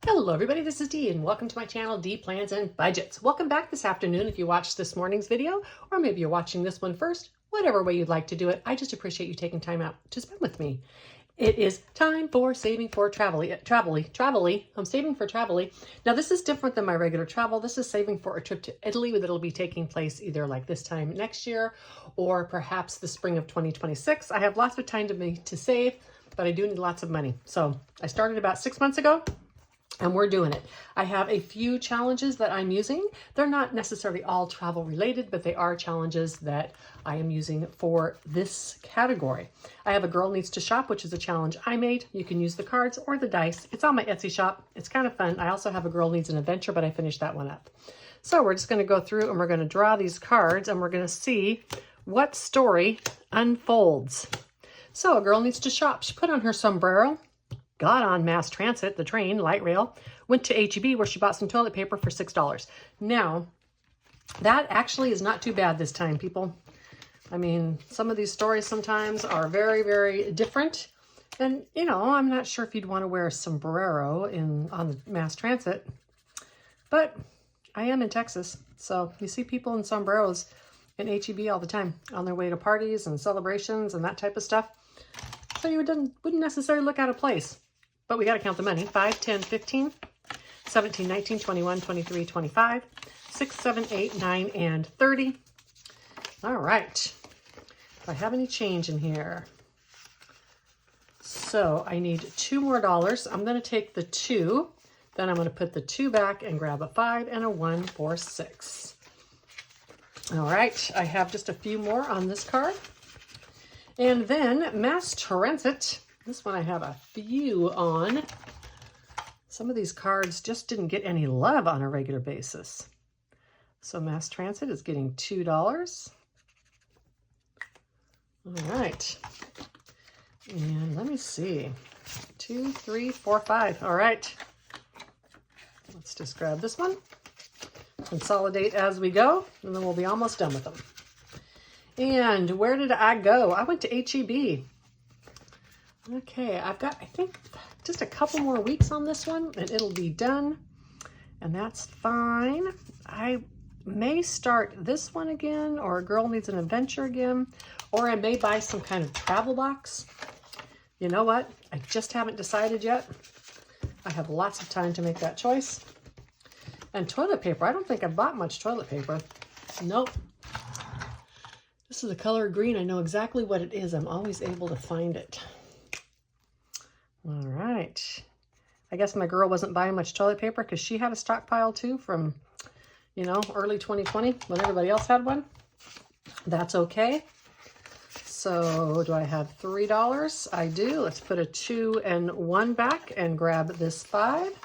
Hello everybody, this is Dee and welcome to my channel, Dee Plans and Budgets. Welcome back this afternoon if you watched this morning's video, or maybe you're watching this one first. Whatever way you'd like to do it, I just appreciate you taking time out to spend with me. It is time for saving for travel-y. I'm saving for travel-y. Now this is different than my regular travel. This is saving for a trip to Italy that'll be taking place either like this time next year or perhaps the spring of 2026. I have lots of time to save, but I do need lots of money. So I started about 6 months ago. And we're doing it. I have a few challenges that I'm using. They're not necessarily all travel related, but they are challenges that I am using for this category. I have a Girl Needs to Shop, which is a challenge I made. You can use the cards or the dice. It's on my Etsy shop. It's kind of fun. I also have a Girl Needs an Adventure, but I finished that one up. So we're just going to go through and we're going to draw these cards and we're going to see what story unfolds. So a girl needs to shop. She put on her sombrero, got on mass transit, the train, light rail, went to H-E-B where she bought some toilet paper for $6. Now, that actually is not too bad this time, people. I mean, some of these stories sometimes are very, very different. And, you know, I'm not sure if you'd want to wear a sombrero on the mass transit, but I am in Texas. So you see people in sombreros in H-E-B all the time on their way to parties and celebrations and that type of stuff. So you wouldn't necessarily look out of place. But we got to count the money. 5, 10, 15, 17, 19, 21, 23, 25, 6, 7, 8, 9, and 30. All right. Do I have any change in here? So I need $2 more. I'm going to take the 2. Then I'm going to put the 2 back and grab a 5 and a 1 for 6. All right. I have just a few more on this card. And then mass transit. This one I have a few on. Some of these cards just didn't get any love on a regular basis. So mass transit is getting $2. All right. And let me see. 2, 3, 4, 5. All right. Let's just grab this one. Consolidate as we go, and then we'll be almost done with them. And where did I go? I went to H-E-B. Okay, I've got, I think, just a couple more weeks on this one, and it'll be done, and that's fine. I may start this one again, or a Girl Needs an Adventure again, or I may buy some kind of travel box. You know what? I just haven't decided yet. I have lots of time to make that choice. And toilet paper. I don't think I've bought much toilet paper. Nope. This is a color green. I know exactly what it is. I'm always able to find it. All right. I guess my girl wasn't buying much toilet paper because she had a stockpile too from, you know, early 2020 when everybody else had one. That's okay. So do I have $3? I do. Let's put a 2 and 1 back and grab this 5.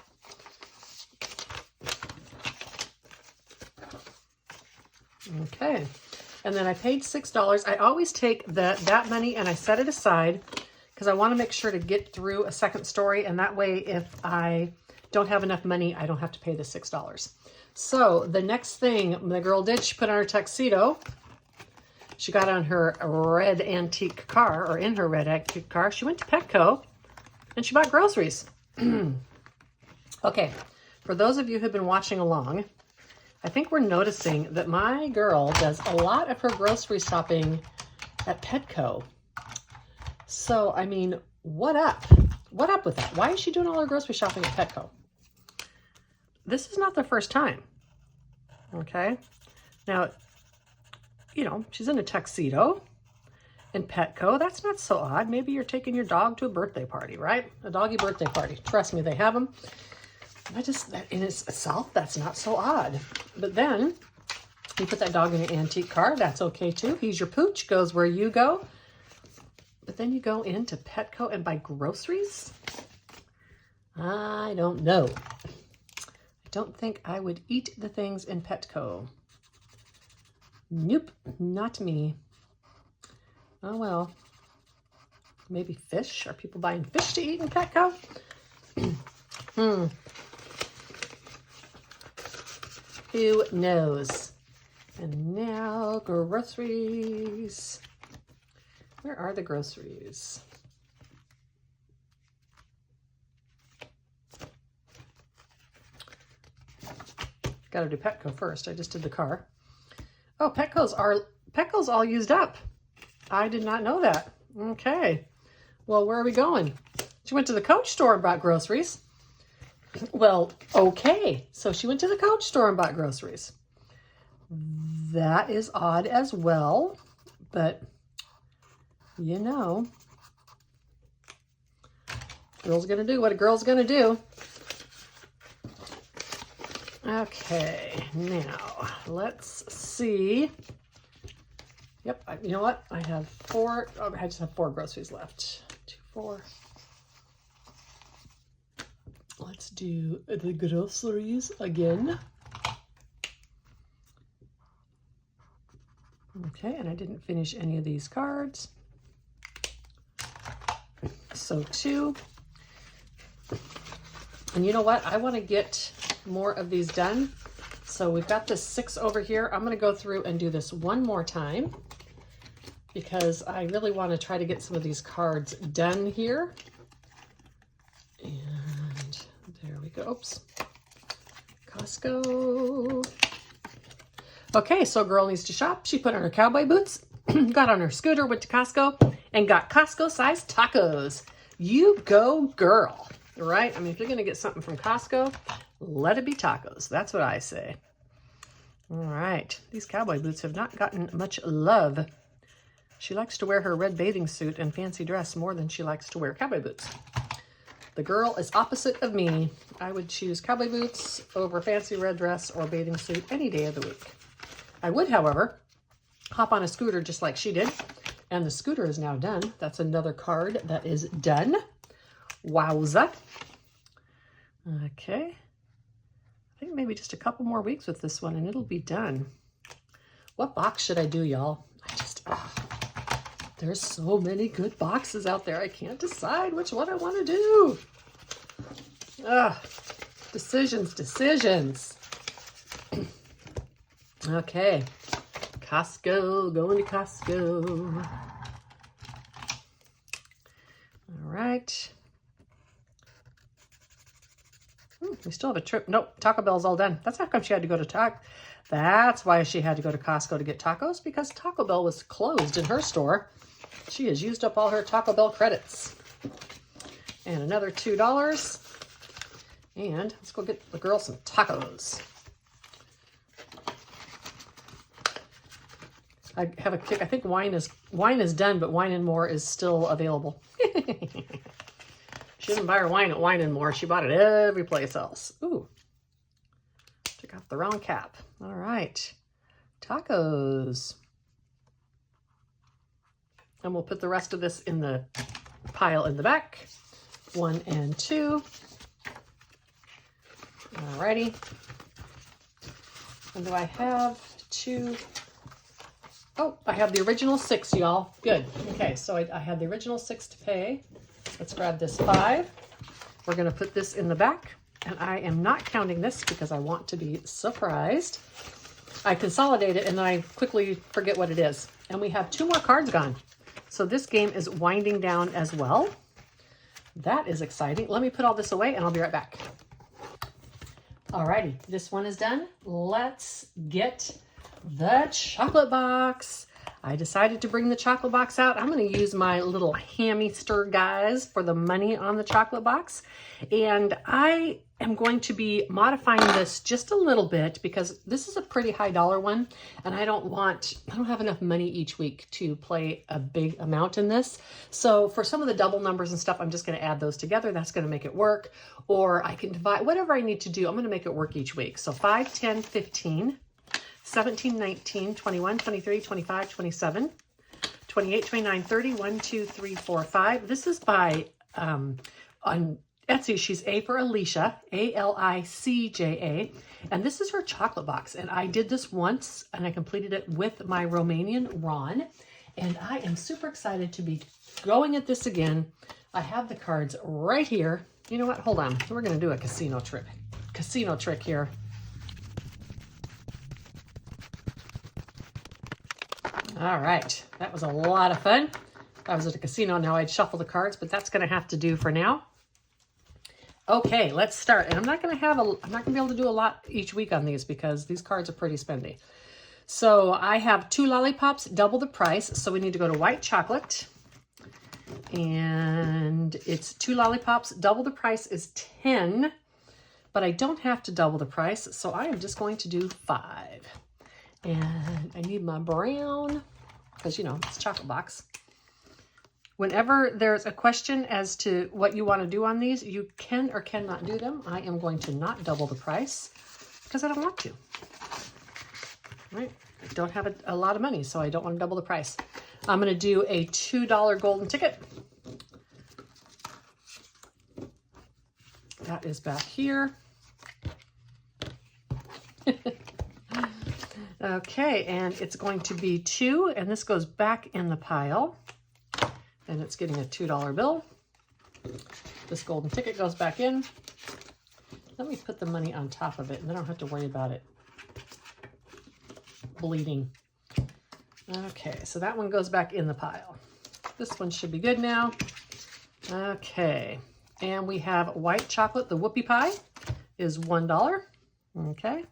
Okay. And then I paid $6. I always take that money and I set it aside because I want to make sure to get through a second story. And that way, if I don't have enough money, I don't have to pay the $6. So the next thing the girl did, she put on her tuxedo. She got on her red antique car, or in her red antique car. She went to Petco and she bought groceries. Okay, for those of you who've been watching along, I think we're noticing that my girl does a lot of her grocery shopping at Petco. So, I mean, what up? What up with that? Why is she doing all her grocery shopping at Petco? This is not the first time. Okay. Now, you know, she's in a tuxedo in Petco. That's not so odd. Maybe you're taking your dog to a birthday party, right? A doggy birthday party. Trust me, they have them. That in itself, that's not so odd. But then you put that dog in an antique car. That's okay too. He's your pooch, goes where you go. But then you go into Petco and buy groceries? I don't know. I don't think I would eat the things in Petco. Nope, not me. Oh well. Maybe fish? Are people buying fish to eat in Petco? Who knows? And now groceries. Where are the groceries? Got to do Petco first. I just did the car. Oh, Petco's all used up. I did not know that. Okay. Well, where are we going? She went to the Coach store and bought groceries. Well, okay. So she went to the Coach store and bought groceries. That is odd as well, but you know, girl's gonna do what a girl's gonna do. Okay, now let's see. Yep, you know what? I have four. Oh, I just have 4 groceries left. 2, 4. Let's do the groceries again. Okay, and I didn't finish any of these cards. So 2. And you know what? I want to get more of these done. So we've got this 6 over here. I'm going to go through and do this one more time because I really want to try to get some of these cards done here. And there we go. Oops. Costco. Okay, so girl needs to shop. She put on her cowboy boots, got on her scooter, went to Costco, and got Costco-sized tacos. You go, girl. Right? I mean, if you're going to get something from Costco, let it be tacos. That's what I say. All right. These cowboy boots have not gotten much love. She likes to wear her red bathing suit and fancy dress more than she likes to wear cowboy boots. The girl is opposite of me. I would choose cowboy boots over fancy red dress or bathing suit any day of the week. I would, however, hop on a scooter just like she did. And the scooter is now done. That's another card that is done. Wowza. Okay. I think maybe just a couple more weeks with this one and it'll be done. What box should I do, y'all? There's so many good boxes out there. I can't decide which one I want to do. Decisions. Okay. Costco, going to Costco. All right. We still have a trip. Nope, Taco Bell's all done. That's how come she had to go to That's why she had to go to Costco to get tacos, because Taco Bell was closed in her store. She has used up all her Taco Bell credits. And another $2. And let's go get the girl some tacos. I have a kick. I think wine is done, but Wine and More is still available. She didn't buy her wine at Wine and More. She bought it every place else. Ooh. Took off the wrong cap. All right. Tacos. And we'll put the rest of this in the pile in the back. 1 and 2. All righty. And do I have 2? Oh, I have the original 6, y'all. Good. Okay, so I had the original 6 to pay. Let's grab this 5. We're going to put this in the back. And I am not counting this because I want to be surprised. I consolidate it and then I quickly forget what it is. And we have 2 more cards gone. So this game is winding down as well. That is exciting. Let me put all this away and I'll be right back. Alrighty, this one is done. Let's get the chocolate box. I decided to bring the chocolate box out. I'm going to use my little hammy-stir guys for the money on the chocolate box. And I am going to be modifying this just a little bit because this is a pretty high dollar one. And I don't have enough money each week to play a big amount in this. So for some of the double numbers and stuff, I'm just going to add those together. That's going to make it work. Or I can divide, whatever I need to do, I'm going to make it work each week. So 5, 10, 15. 17, 19, 21, 23, 25, 27, 28, 29, 30, 1, 2, 3, 4, 5. This is by, on Etsy, she's A for Alicia, A-L-I-C-J-A. And this is her chocolate box. And I did this once and I completed it with my Romanian Ron. And I am super excited to be going at this again. I have the cards right here. You know what? Hold on. We're going to do a casino trick here. All right, that was a lot of fun. I was at a casino, now I'd shuffle the cards, but that's gonna have to do for now. Okay, let's start. And I'm not going to be able to do a lot each week on these because these cards are pretty spendy. So I have 2 lollipops, double the price. So we need to go to white chocolate. And it's 2 lollipops, double the price is 10. But I don't have to double the price, so I am just going to do 5. And I need my brown, because, you know, it's a chocolate box. Whenever there's a question as to what you want to do on these, you can or cannot do them. I am going to not double the price because I don't want to. Right? I don't have a lot of money, so I don't want to double the price. I'm going to do a $2 golden ticket. That is back here. Okay, and it's going to be 2, and this goes back in the pile. And it's getting a $2 bill. This golden ticket goes back in. Let me put the money on top of it, and then I don't have to worry about it bleeding. Okay, so that one goes back in the pile. This one should be good now. Okay, and we have white chocolate. The whoopie pie is $1. Okay,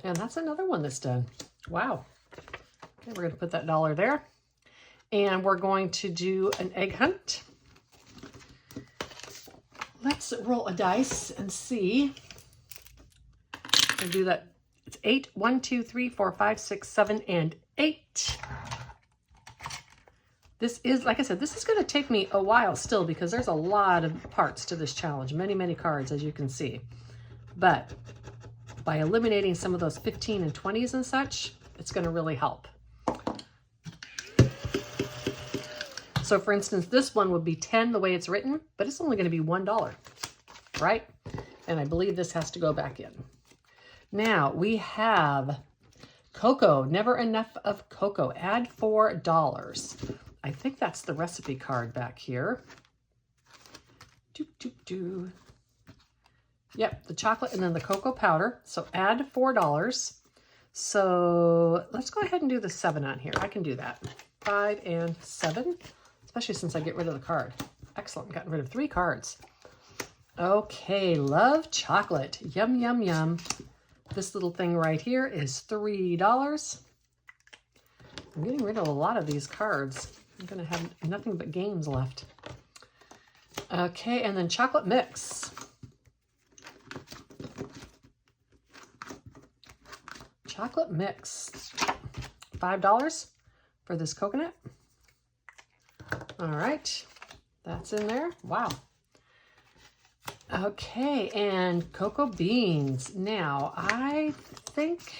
and that's another one that's done. Wow. Okay, we're going to put that $1 there. And we're going to do an egg hunt. Let's roll a dice and see. And do that. It's 8. 1, 2, 3, 4, 5, 6, 7, and 8. This is, like I said, this is going to take me a while still because there's a lot of parts to this challenge. Many, many cards, as you can see. But by eliminating some of those 15 and 20s and such, it's going to really help. So for instance, this one would be 10 the way it's written, but it's only going to be $1, right? And I believe this has to go back in. Now we have cocoa, never enough of cocoa, add $4. I think that's the recipe card back here. Yep, the chocolate and then the cocoa powder. So add $4. So let's go ahead and do the 7 on here. I can do that. 5 and 7. Especially since I get rid of the card. Excellent, gotten rid of 3 cards. Okay, love chocolate. Yum, yum, yum. This little thing right here is $3. I'm getting rid of a lot of these cards. I'm gonna have nothing but games left. Okay, and then chocolate mix. Chocolate mix. $5 for this coconut. All right, that's in there. Wow. Okay, and cocoa beans. Now, I think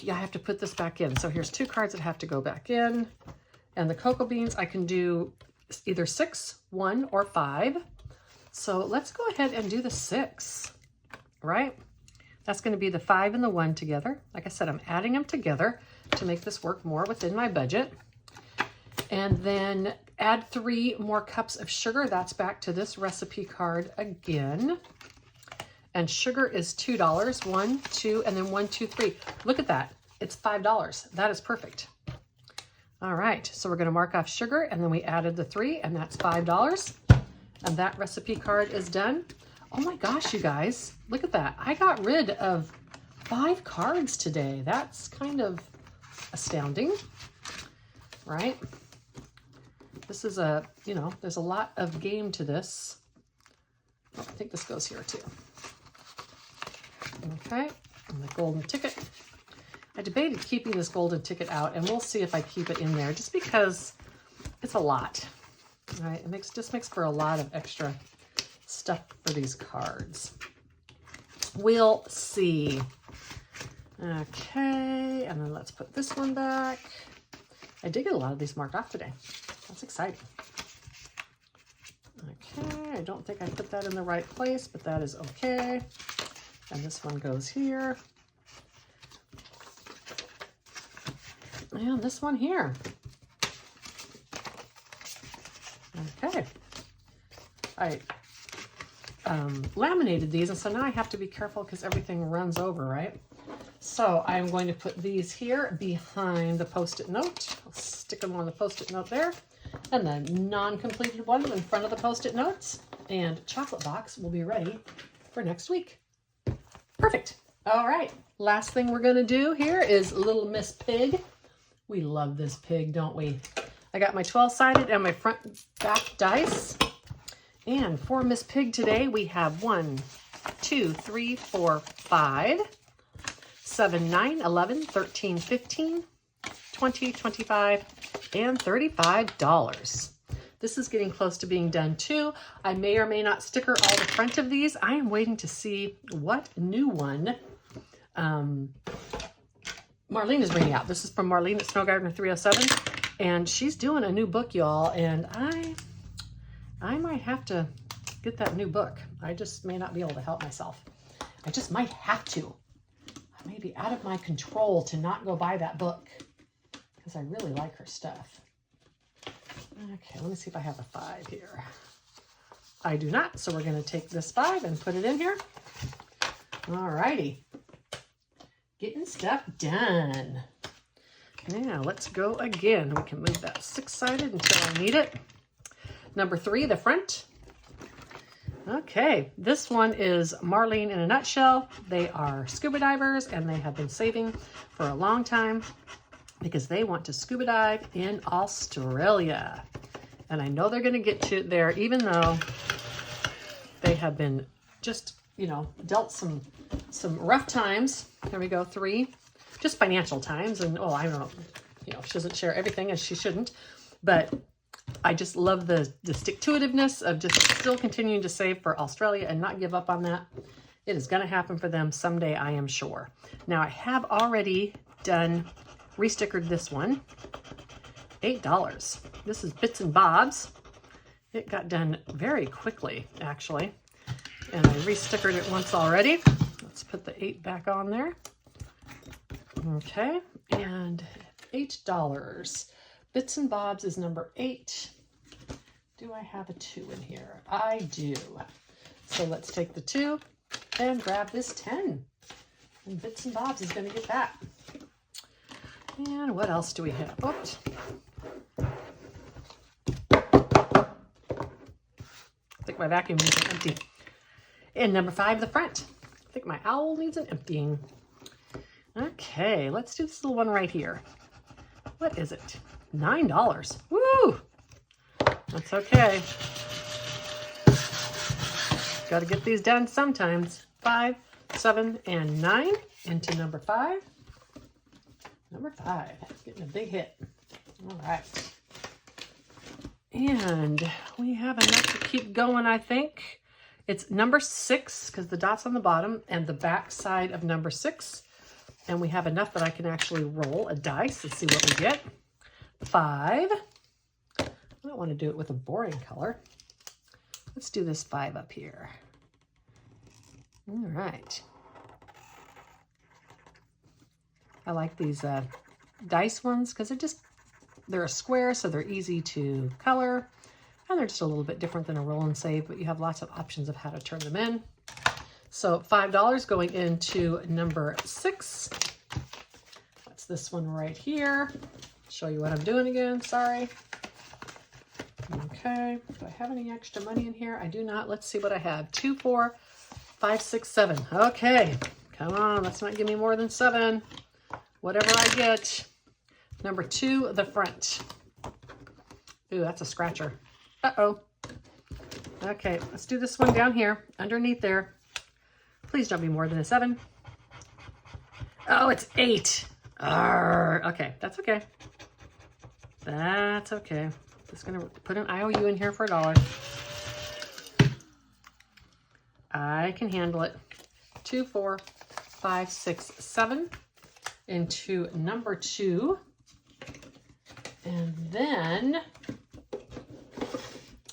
yeah, I have to put this back in. So here's 2 cards that have to go back in. And the cocoa beans, I can do either 6, 1, or 5. So let's go ahead and do the 6, right? That's going to be the 5 and the 1 together. Like I said, I'm adding them together to make this work more within my budget. And then add 3 more cups of sugar. That's back to this recipe card again. And sugar is $2. 1, 2, and then 1, 2, 3. Look at that. It's $5. That is perfect. All right. So we're going to mark off sugar, and then we added the 3, and that's $5. And that recipe card is done. Oh my gosh, you guys. Look at that. I got rid of 5 cards today. That's kind of astounding, right? This is a, you know, there's a lot of game to this. Oh, I think this goes here too. Okay, and the golden ticket. I debated keeping this golden ticket out, and we'll see if I keep it in there, just because it's a lot. All right, it just makes for a lot of extra stuff for these cards. We'll see. Okay, and then let's put this one back. I did get a lot of these marked off today. That's exciting. Okay, I don't think I put that in the right place, but that is okay. And this one goes here. And this one here. Okay. I laminated these, and so now I have to be careful because everything runs over, right? So I'm going to put these here behind the Post-it note. I'll stick them on the Post-it note there. And the non-completed one in front of the Post-it notes. And chocolate box will be ready for next week. Perfect. All right. Last thing we're going to do here is Little Miss Pig. We love this pig, don't we? I got my 12-sided and my front back dice. And for Miss Pig today, we have 1, 2, 3, 4, 5, 7, 9, 11, 13, 15, 20, 25, and $35. This is getting close to being done too. I may or may not sticker all the front of these. I am waiting to see what new one Marlene is bringing out. This is from Marlene at Snow Gardener 307, and she's doing a new book, y'all, and I might have to get that new book. I just may not be able to help myself. I just might have to. I may be out of my control to not go buy that book because I really like her stuff. Okay, let me see if I have a 5 here. I do not, so we're going to take this 5 and put it in here. All righty. Getting stuff done. Now, let's go again. We can move that 6-sided until I need it. Number 3, the front. Okay, this one is Marlene in a nutshell. They are scuba divers, and they have been saving for a long time because they want to scuba dive in Australia. And I know they're going to get to there, even though they have been just, you know, dealt some rough times. There we go, 3, just financial times. And, oh, I don't know, you know, she doesn't share everything, as she shouldn't. But I just love the stick-to-itiveness of just still continuing to save for Australia and not give up on that. It is going to happen for them someday, I am sure. Now, I have already restickered this one. $8. This is Bits and Bobs. It got done very quickly, actually. And I restickered it once already. Let's put the 8 back on there. Okay, and $8. Bits and Bobs is number 8. Do I have a 2 in here? I do. So let's take the 2 and grab this 10. And Bits and Bobs is going to get that. And what else do we have? Oops. I think my vacuum needs an empty. And number 5, the front. I think my owl needs an emptying. Okay, let's do this little one right here. What is it? $9. Woo! That's okay. Got to get these done sometimes. 5, 7, and 9 into number 5. Number 5, getting a big hit. All right. And we have enough to keep going, I think. It's number 6, because the dot's on the bottom, and the back side of number 6. And we have enough that I can actually roll a dice and see what we get. 5. I don't want to do it with a boring color. Let's do this 5 up here. All right. I like these dice ones because they're a square, so they're easy to color. And they're just a little bit different than a roll and save, but you have lots of options of how to turn them in. So $5 going into number 6. That's this one right here. Show you what I'm doing again, sorry. Okay, do I have any extra money in here? I do not. Let's see what I have. 2, 4, 5, 6, 7. Okay, come on, let's not give me more than 7. Whatever I get. Number 2, the front. Ooh, that's a scratcher. Uh-oh. Okay, let's do this one down here, underneath there. Please don't be more than a 7. Oh, it's 8. Arr. Okay, that's okay. That's okay. Just gonna put an IOU in here for $1. I can handle it. 2, 4, 5, 6, 7 into number 2. And then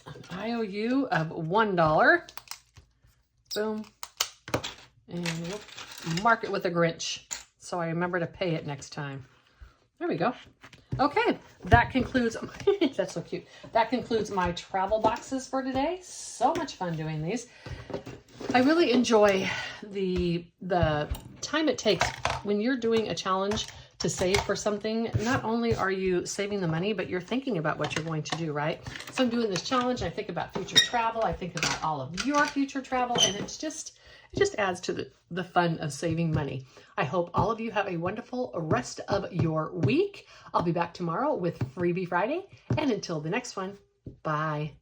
an IOU of $1. Boom. And we'll mark it with a Grinch so I remember to pay it next time. There we go. Okay, that concludes, that's so cute. That concludes my travel boxes for today. So much fun doing these. I really enjoy the time it takes when you're doing a challenge to save for something, not only are you saving the money, but you're thinking about what you're going to do, right? So I'm doing this challenge. I think about future travel. I think about all of your future travel, and it just adds to the fun of saving money. I hope all of you have a wonderful rest of your week. I'll be back tomorrow with Freebie Friday. And until the next one, bye.